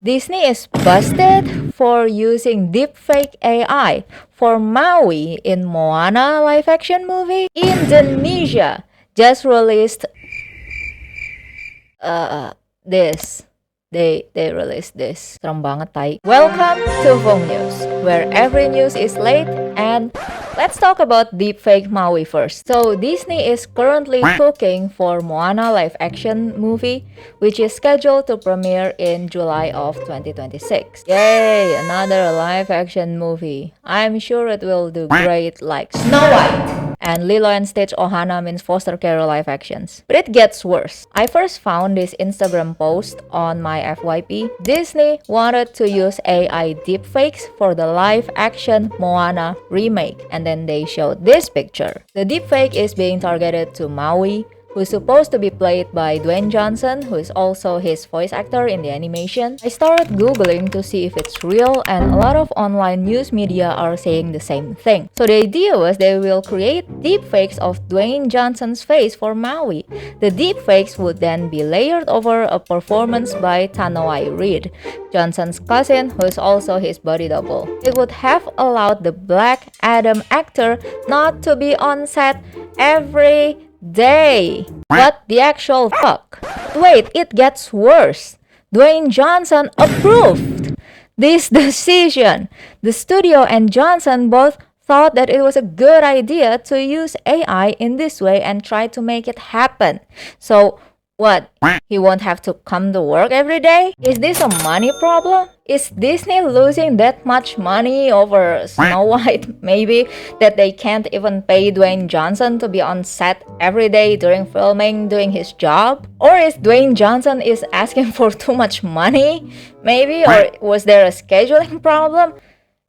Disney is busted for using deepfake AI for Maui in Moana live-action movie. Indonesia just released this. They released this. Serem banget, tai. Welcome to Vong News, where every news is late, and let's talk about deepfake Maui first. So Disney is currently cooking for Moana live-action movie, which is scheduled to premiere in July of 2026. Yay, another live-action movie. I'm sure it will do great like Snow White and Lilo and Stitch Ohana means foster care live actions. But it gets worse. I first found this Instagram post on my FYP. Disney wanted to use AI deepfakes for the live action Moana remake, and then they showed this picture. The deepfake is being targeted to Maui, who's supposed to be played by Dwayne Johnson, who is also his voice actor in the animation. I started googling to see if it's real, and a lot of online news media are saying the same thing. So the idea was they will create deepfakes of Dwayne Johnson's face for Maui. The deepfakes would then be layered over a performance by Tanoi Reed, Johnson's cousin, who is also his body double. It would have allowed the Black Adam actor not to be on set every day. What the actual fuck? Wait, it gets worse. Dwayne Johnson approved this decision. The studio and Johnson both thought that it was a good idea to use AI in this way and try to make it happen. So what? He won't have to come to work every day? Is this a money problem? Is Disney losing that much money over Snow White, maybe, that they can't even pay Dwayne Johnson to be on set every day during filming, doing his job? Or is Dwayne Johnson is asking for too much money, maybe? Or was there a scheduling problem?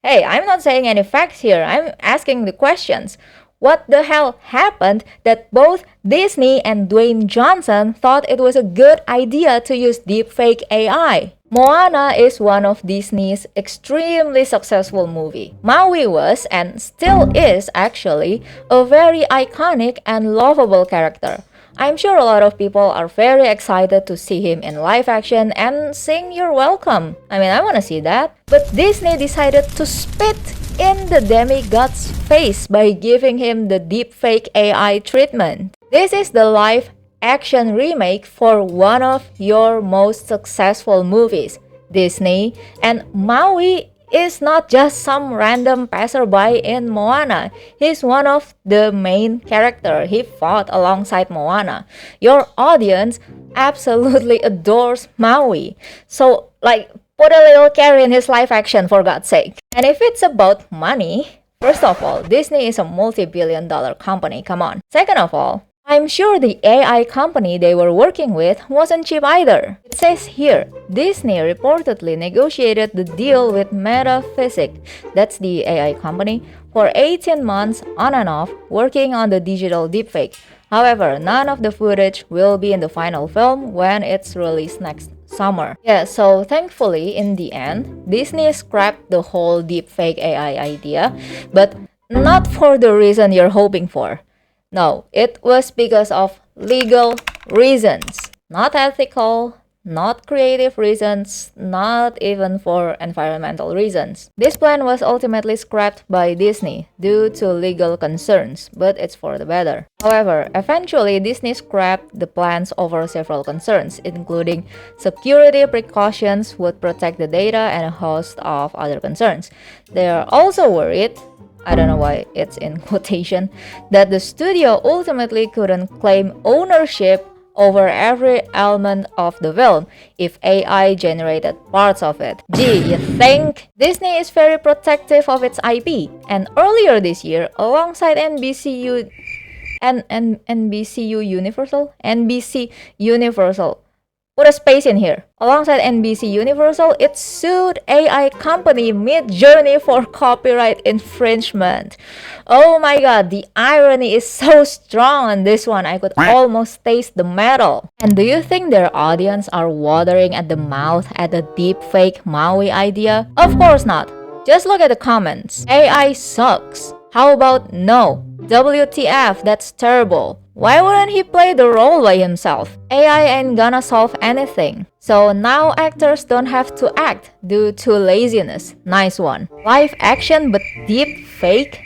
Hey, I'm not saying any facts here, I'm asking the questions. What the hell happened that both Disney and Dwayne Johnson thought it was a good idea to use deepfake AI? Moana is one of Disney's extremely successful movie. Maui was, and still is actually, a very iconic and lovable character. I'm sure a lot of people are very excited to see him in live action and sing You're Welcome. I mean, I wanna see that. But Disney decided to spit in the demigod's face by giving him the deepfake AI treatment. This is the live action remake for one of your most successful movies, Disney, and Maui is not just some random passerby in Moana. He's one of the main character. He fought alongside Moana. Your audience absolutely adores Maui. So, like, put a little care in his live action, for God's sake. And if it's about money, first of all, Disney is a multi-billion-dollar company, come on. Second of all, I'm sure the AI company they were working with wasn't cheap either. It says here, Disney reportedly negotiated the deal with Metaphysic, that's the AI company, for 18 months on and off working on the digital deepfake. However, none of the footage will be in the final film when it's released next summer. Yeah, so thankfully, in the end, Disney scrapped the whole deepfake AI idea, but not for the reason you're hoping for. No, it was because of legal reasons. Not ethical, not creative reasons, not even for environmental reasons. This plan was ultimately scrapped by Disney due to legal concerns, but it's for the better. However, eventually Disney scrapped the plans over several concerns, including security precautions would protect the data and a host of other concerns. They are also worried, I don't know why it's in quotation, that the studio ultimately couldn't claim ownership over every element of the film if AI generated parts of it. Gee, you think? Disney is very protective of its IP, and earlier this year, alongside NBCU and NBCU Universal, NBC Universal, put a space in here. Alongside NBC Universal, it sued AI company Midjourney for copyright infringement. Oh my god, the irony is so strong on this one, I could almost taste the metal. And do you think their audience are watering at the mouth at the deepfake Maui idea? Of course not. Just look at the comments. AI sucks. How about no? WTF, that's terrible. why wouldn't he play the role by himself? AI ain't gonna solve anything. So now actors don't have to act due to laziness. Nice one. Live action but deep fake?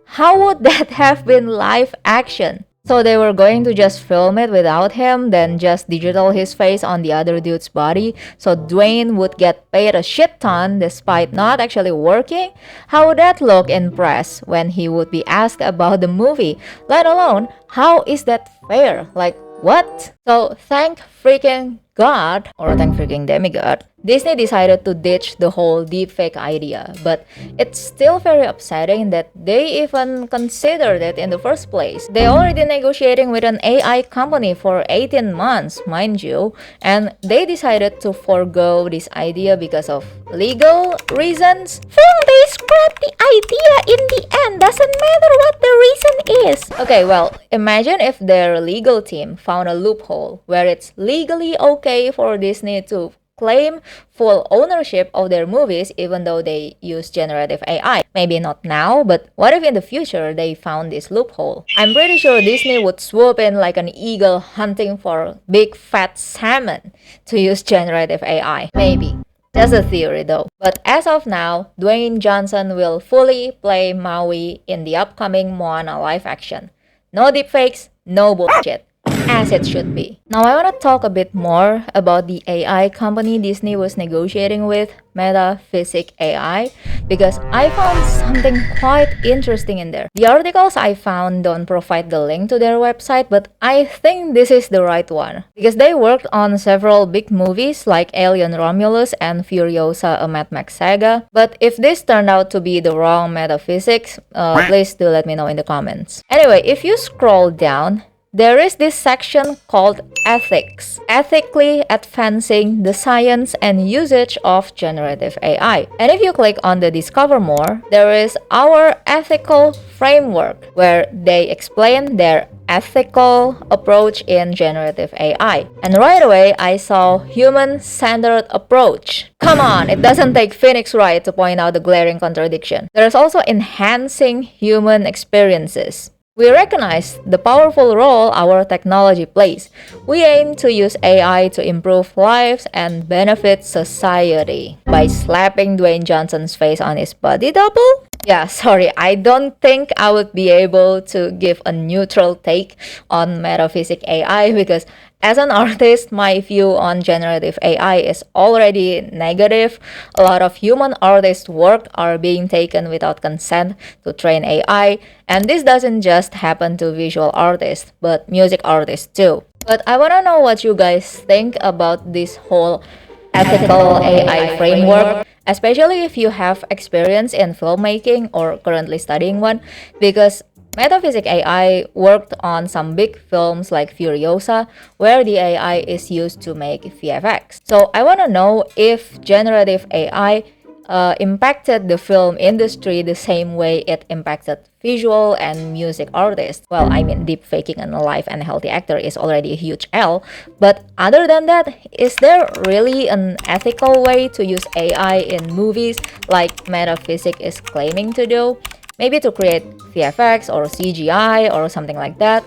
How would that have been live action? So they were going to just film it without him, then just digital his face on the other dude's body, so Dwayne would get paid a shit ton despite not actually working? How would that look in press when he would be asked about the movie? Let alone, how is that fair? Like, what? So thank freaking God, or thank freaking demigod, Disney decided to ditch the whole deepfake idea, but it's still very upsetting that they even considered it in the first place. They already negotiating with an AI company for 18 months, mind you, and they decided to forego this idea because of legal reasons. They scrapped the idea in the end, doesn't matter what the reason is. Okay, well, imagine if their legal team found a loophole where it's legally okay for Disney to claim full ownership of their movies even though they use generative AI. Maybe not now, but what if in the future they found this loophole? I'm pretty sure Disney would swoop in like an eagle hunting for big fat salmon to use generative AI. Maybe. Just a theory though. But as of now, Dwayne Johnson will fully play Maui in the upcoming Moana live action. No deepfakes, no bullshit. As it should be. Now I want to talk a bit more about the AI company Disney was negotiating with, Metaphysic AI, because I found something quite interesting in there. The articles I found don't provide the link to their website, but I think this is the right one, because they worked on several big movies like Alien Romulus and Furiosa, a Mad Max saga. But if this turned out to be the wrong metaphysics, please do let me know in the comments. Anyway, if you scroll down, there is this section called Ethics, ethically advancing the science and usage of generative AI. And if you click on the Discover More, there is our ethical framework where they explain their ethical approach in generative AI. And right away, I saw human-centered approach. Come on, it doesn't take Phoenix Wright to point out the glaring contradiction. There's also enhancing human experiences. We recognize the powerful role our technology plays. We aim to use AI to improve lives and benefit society. By slapping Dwayne Johnson's face on his body double? Yeah, sorry, I don't think I would be able to give a neutral take on Metaphysic AI because as an artist, my view on generative AI is already negative. A lot of human artists' work are being taken without consent to train AI, and this doesn't just happen to visual artists, but music artists too. But I wanna know what you guys think about this whole ethical AI framework, especially if you have experience in filmmaking or currently studying one, because Metaphysic AI worked on some big films like Furiosa, where the AI is used to make VFX. So I want to know if generative AI impacted the film industry the same way it impacted visual and music artists. Well, I mean, deep faking an alive and healthy actor is already a huge L, but other than that, is there really an ethical way to use AI in movies like Metaphysic is claiming to do? Maybe to create VFX or CGI or something like that.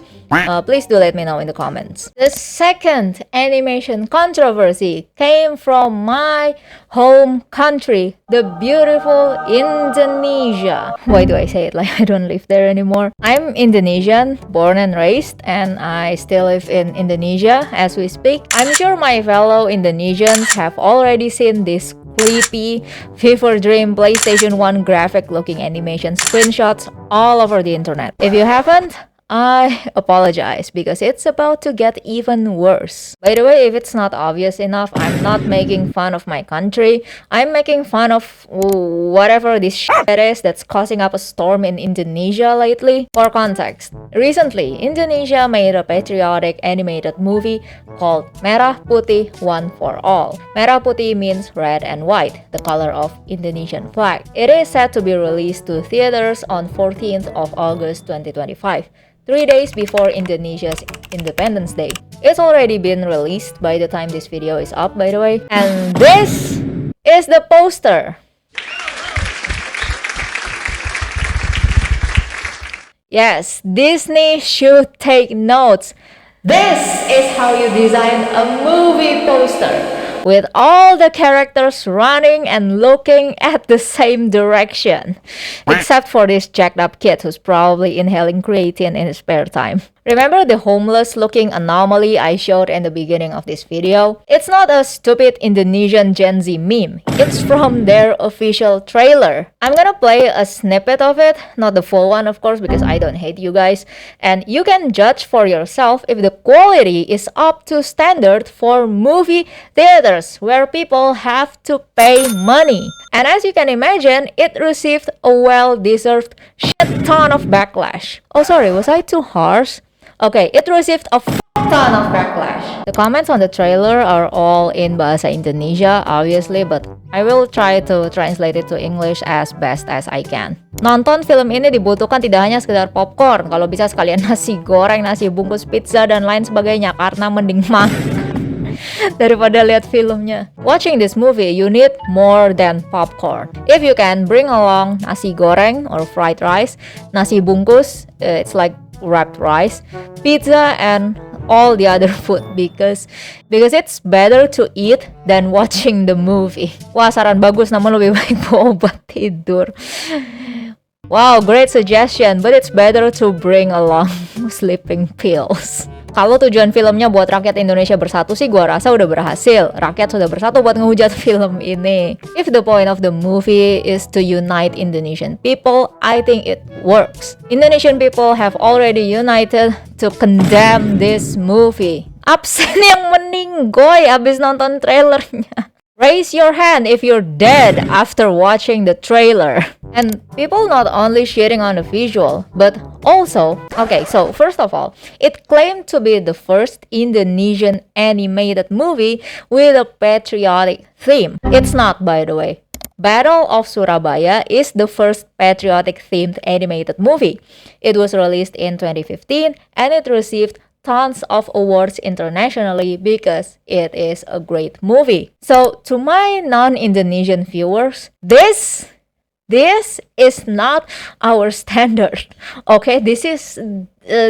Please do let me know in the comments. The second animation controversy came from my home country, the beautiful Indonesia. Why do I say it like I don't live there anymore? I'm Indonesian, born and raised, and I still live in Indonesia as we speak. I'm sure my fellow Indonesians have already seen this creepy fever dream PlayStation 1 graphic looking animation screenshots all over the internet. If you haven't, I apologize because it's about to get even worse. By the way, if it's not obvious enough, I'm not making fun of my country. I'm making fun of whatever this shit is that's causing up a storm in Indonesia lately. For context, recently, Indonesia made a patriotic animated movie called Merah Putih One for All. Merah Putih means red and white, the color of Indonesian flag. It is set to be released to theaters on 14th of August 2025. 3 days before Indonesia's Independence Day. It's already been released by the time this video is up, by the way. And this is the poster. Yes, Disney should take notes. This is how you design a movie poster. With all the characters running and looking at the same direction. Except for this jacked up kid who's probably inhaling creatine in his spare time. Remember the homeless looking anomaly I showed in the beginning of this video? It's not a stupid Indonesian Gen Z meme. It's from their official trailer. I'm gonna play a snippet of it, not the full one of course because I don't hate you guys. And you can judge for yourself if the quality is up to standard for movie theaters where people have to pay money. And as you can imagine, it received a well-deserved shit ton of backlash. Oh sorry, was I too harsh? Okay, it received a ton of backlash. The comments on the trailer are all in bahasa Indonesia, obviously, but I will try to translate it to English as best as I can. Nonton film ini dibutuhkan tidak hanya sekedar popcorn, kalau bisa sekalian nasi goreng, nasi bungkus pizza, dan lain sebagainya, karena mending daripada lihat filmnya. Watching this movie, you need more than popcorn. If you can bring along nasi goreng or fried rice, nasi bungkus, it's like wrapped rice, pizza, and all the other food because it's better to eat than watching the movie. Wah, saran bagus, namun lebih baik bawa obat tidur. Wow, great suggestion, but it's better to bring along sleeping pills. Kalau tujuan filmnya buat rakyat Indonesia bersatu sih gua rasa udah berhasil. Rakyat sudah bersatu buat ngehujat film ini. If the point of the movie is to unite Indonesian people, I think it works. Indonesian people have already united to condemn this movie. Absen yang meninggoy abis nonton trailernya. Raise your hand if you're dead after watching the trailer. And people not only shitting on the visual, but also, okay, so first of all, it claimed to be the first Indonesian animated movie with a patriotic theme. It's not, by the way. Battle of Surabaya is the first patriotic themed animated movie. It was released in 2015 and it received tons of awards internationally because it is a great movie. So to my non-Indonesian viewers, this is not our standard. Okay, this is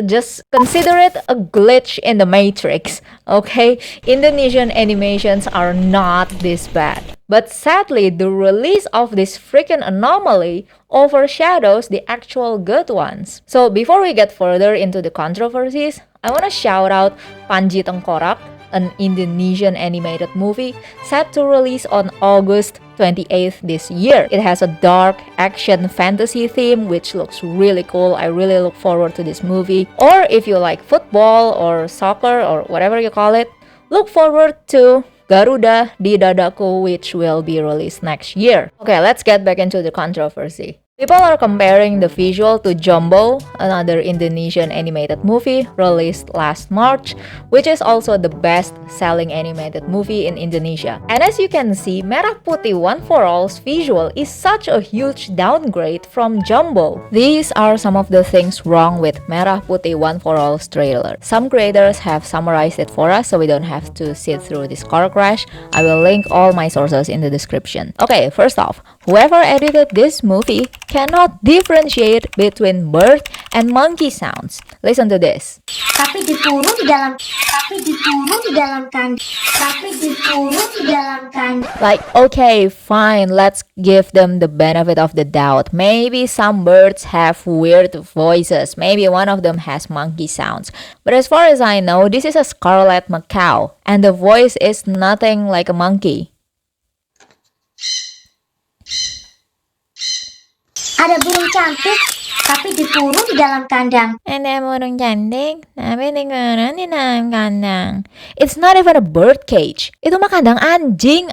just consider it a glitch in the matrix. Okay, Indonesian animations are not this bad. But sadly, the release of this freaking anomaly overshadows the actual good ones. So before we get further into the controversies, I want to shout out Panji Tengkorak, an Indonesian animated movie set to release on August 28th this year. It has a dark action fantasy theme which looks really cool. I really look forward to this movie. Or if you like football or soccer or whatever you call it, look forward to Garuda di Dadaku, which will be released next year. Okay, let's get back into the controversy. People are comparing the visual to Jumbo, another Indonesian animated movie released last March, which is also the best-selling animated movie in Indonesia. And as you can see, Merah Putih One for All's visual is such a huge downgrade from Jumbo. These are some of the things wrong with Merah Putih One for All's trailer. Some creators have summarized it for us so we don't have to sit through this car crash. I will link all my sources in the description. Okay, first off, whoever edited this movie cannot differentiate between bird and monkey sounds. Listen to this. Tapi diturun di dalam kandang. Like, okay, fine, let's give them the benefit of the doubt. Maybe some birds have weird voices. Maybe one of them has monkey sounds. But as far as I know, this is a scarlet macaw, and the voice is nothing like a monkey. Ada burung cantik, tapi diturun di dalam kandang. Ada burung cantik, tapi dikurung di dalam kandang. It's not even a bird cage. Itu mah kandang anjing.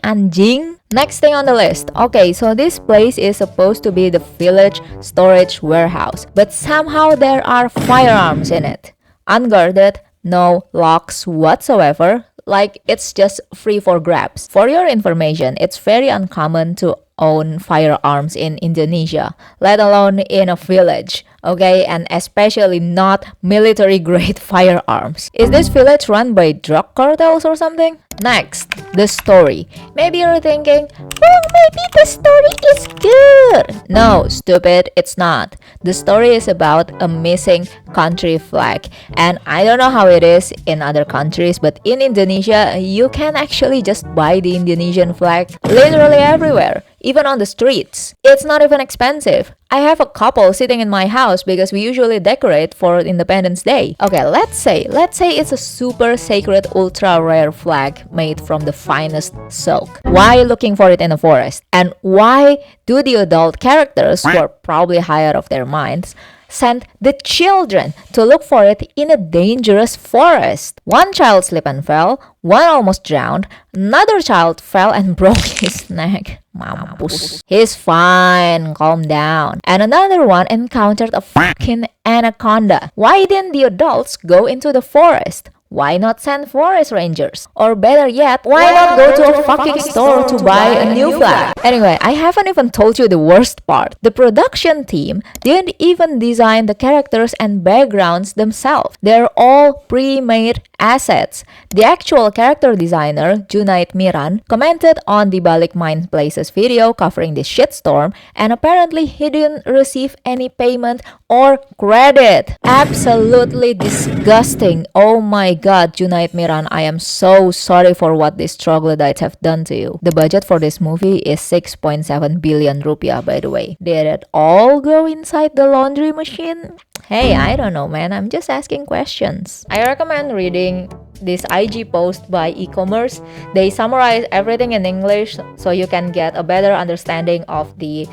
Next thing on the list. Okay, so this place is supposed to be the village storage warehouse. But somehow there are firearms in it. Unguarded, no locks whatsoever. Like, it's just free for grabs. For your information, it's very uncommon to own firearms in Indonesia, let alone in a village. okay, and especially not military-grade firearms. Is this village run by drug cartels or something? Next, the story. Maybe you're thinking, well, maybe the story is good. No, stupid, it's not. The story is about a missing country flag. And I don't know how it is in other countries, but in Indonesia, you can actually just buy the Indonesian flag literally everywhere, even on the streets. It's not even expensive. I have a couple sitting in my house because we usually decorate for Independence Day. Okay, let's say it's a super sacred ultra rare flag made from the finest silk. Why looking for it in a forest? And why do the adult characters, who are probably high out of their minds, send the children to look for it in a dangerous forest? One child slipped and fell, one almost drowned, another child fell and broke his neck. Mampus. He's fine, calm down. And another one encountered a fucking anaconda. Why didn't the adults go into the forest? Why not send forest rangers? Or better yet, why not go to a fucking store to buy a new flag? Anyway, I haven't even told you the worst part. The production team didn't even design the characters and backgrounds themselves. They're all pre-made assets. The actual character designer, Junaid Miran, commented on the Balik Mind Places video covering this shitstorm, and apparently he didn't receive any payment or credit. Absolutely disgusting. Oh my god, Junaid Miran, I am so sorry for what these troglodytes have done to you. The budget for this movie is 6.7 billion rupiah, by the way. Did it all go inside the laundry machine? Hey, I don't know, man. I'm just asking questions. I recommend reading this IG post by e-commerce. They summarize everything in English so you can get a better understanding of the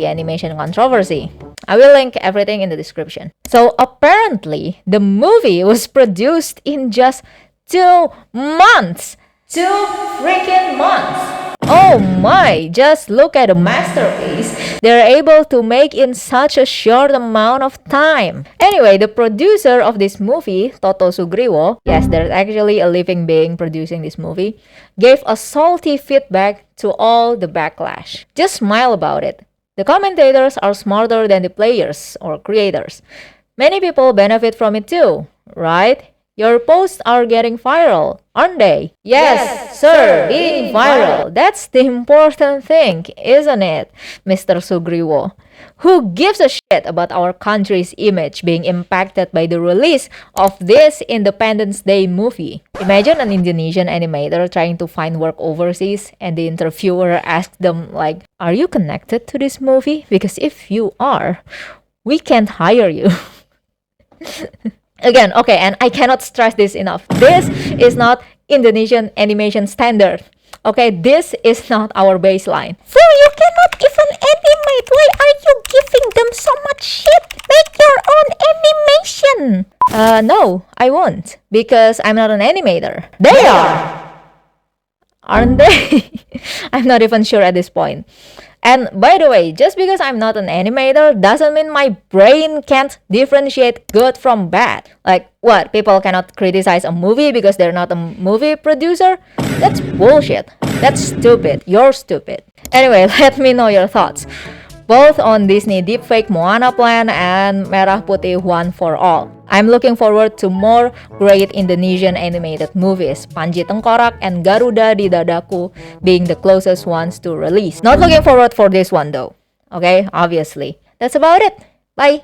animation controversy. I will link everything in the description. So apparently, the movie was produced in just 2 months. 2 freaking months. Oh my, just look at the masterpiece they're able to make in such a short amount of time. Anyway, the producer of this movie, Toto Sugriwo, yes, there's actually a living being producing this movie, gave a salty feedback to all the backlash. Just smile about it. The commentators are smarter than the players or creators. Many people benefit from it too, right? Your posts are getting viral, aren't they? Yes, sir, being viral. That's the important thing, isn't it, Mr. Sugriwo? Who gives a shit about our country's image being impacted by the release of this Independence Day movie? Imagine an Indonesian animator trying to find work overseas and the interviewer asks them like, are you connected to this movie? Because if you are, we can't hire you. Again, okay, and I cannot stress this enough. This is not Indonesian animation standard. Okay, this is not our baseline. So you cannot even animate. Why are you giving them so much shit? Make your own animation. No, I won't. Because I'm not an animator. They are. Aren't they? I'm not even sure at this point. And by the way, just because I'm not an animator doesn't mean my brain can't differentiate good from bad. Like, what? People cannot criticize a movie because they're not a movie producer? That's bullshit. That's stupid. You're stupid. Anyway, let me know your thoughts. Both on Disney deepfake Moana Plan and Merah Putih One for All. I'm looking forward to more great Indonesian animated movies, Panji Tengkorak and Garuda di Dadaku being the closest ones to release. Not looking forward for this one though. Okay, obviously. That's about it. Bye!